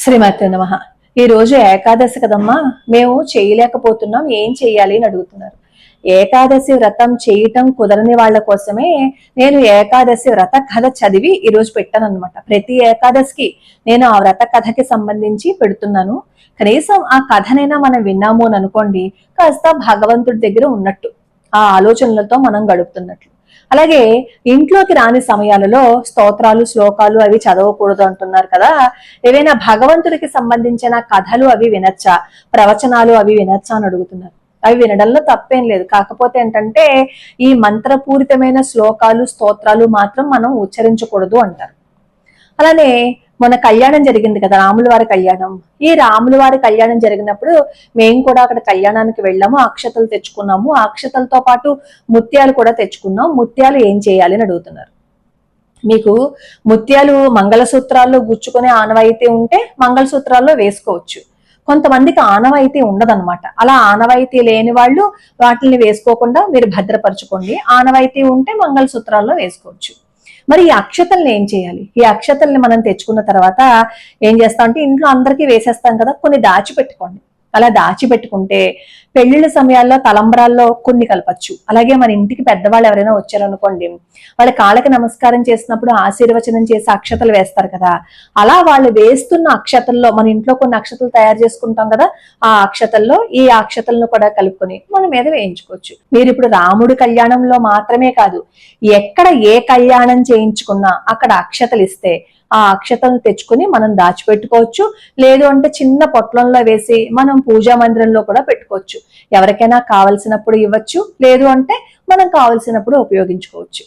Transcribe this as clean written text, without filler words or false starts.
శ్రీమతి నమః. ఈ రోజు ఏకాదశి కదమ్మా, మేము చేయలేకపోతున్నాం, ఏం చెయ్యాలి అని అడుగుతున్నారు. ఏకాదశి వ్రతం చేయటం కుదరని వాళ్ళ కోసమే నేను ఏకాదశి వ్రత కథ చదివి ఈ రోజు పెట్టాను అనమాట. ప్రతి ఏకాదశికి నేను ఆ వ్రత కథకి సంబంధించి పెడుతున్నాను. కనీసం ఆ కథనైనా మనం విన్నాము అని అనుకోండి, కాస్త భగవంతుడి దగ్గర ఉన్నట్టు, ఆ ఆలోచనలతో మనం గడుపుతున్నట్లు. అలాగే ఇంట్లోకి రాని సమయాలలో స్తోత్రాలు శ్లోకాలు అవి చదవకూడదు అంటున్నారు కదా. ఏవైనా భగవంతుడికి సంబంధించిన కథలు అవి వినచ్చా, ప్రవచనాలు అవి వినచ్చా అని అడుగుతున్నారు. అవి వినడంలో తప్పేం లేదు. కాకపోతే ఏంటంటే ఈ మంత్రపూరితమైన శ్లోకాలు స్తోత్రాలు మాత్రం మనం ఉచ్చరించకూడదు అంటారు. అలానే మొన్న కళ్యాణం జరిగింది కదా, రాముల వారి కళ్యాణం. ఈ రాముల వారి కళ్యాణం జరిగినప్పుడు మేము కూడా అక్కడ కళ్యాణానికి వెళ్ళాము, అక్షతలు తెచ్చుకున్నాము. ఆ అక్షతలతో పాటు ముత్యాలు కూడా తెచ్చుకున్నాం. ముత్యాలు ఏం చేయాలి అని అడుగుతున్నారు. మీకు ముత్యాలు మంగళసూత్రాల్లో గుచ్చుకునే ఆనవాయితీ ఉంటే మంగళసూత్రాల్లో వేసుకోవచ్చు. కొంతమందికి ఆనవాయితీ ఉండదన్నమాట. అలా ఆనవాయితీ లేని వాళ్ళు వాటిని వేసుకోకుండా మీరు భద్రపరచుకోండి. ఆనవాయితీ ఉంటే మంగళసూత్రాల్లో వేసుకోవచ్చు. మరి ఈ అక్షతల్ని ఏం చేయాలి? ఈ అక్షతల్ని మనం తెచ్చుకున్న తర్వాత ఏం చేస్తాం అంటే ఇంట్లో అందరికీ వేసేస్తాం కదా, కొన్ని దాచిపెట్టుకోండి. అలా దాచిపెట్టుకుంటే పెళ్లిళ్ళ సమయాల్లో తలంబ్రాల్లో కొన్ని కలపచ్చు. అలాగే మన ఇంటికి పెద్దవాళ్ళు ఎవరైనా వచ్చారనుకోండి, వాళ్ళ కాళ్ళకి నమస్కారం చేసినప్పుడు ఆశీర్వచనం చేసి అక్షతలు వేస్తారు కదా, అలా వాళ్ళు వేస్తున్న అక్షతల్లో మన ఇంట్లో కొన్ని అక్షతలు తయారు చేసుకుంటాం కదా, ఆ అక్షతల్లో ఈ అక్షతలను కూడా కలుపుకొని మన మీద వేయించుకోవచ్చు. మీరు ఇప్పుడు రాముడి కళ్యాణంలో మాత్రమే కాదు, ఎక్కడ ఏ కళ్యాణం చేయించుకున్నా అక్కడ అక్షతలు ఇస్తే ఆ అక్షతలను తెచ్చుకుని మనం దాచిపెట్టుకోవచ్చు. లేదు అంటే చిన్న పొట్లంలో వేసి మనం పూజా మందిరంలో కూడా పెట్టుకోవచ్చు. ఎవరికైనా కావలసినప్పుడు ఇవ్వచ్చు, లేదు అంటే మనం కావలసినప్పుడు ఉపయోగించుకోవచ్చు.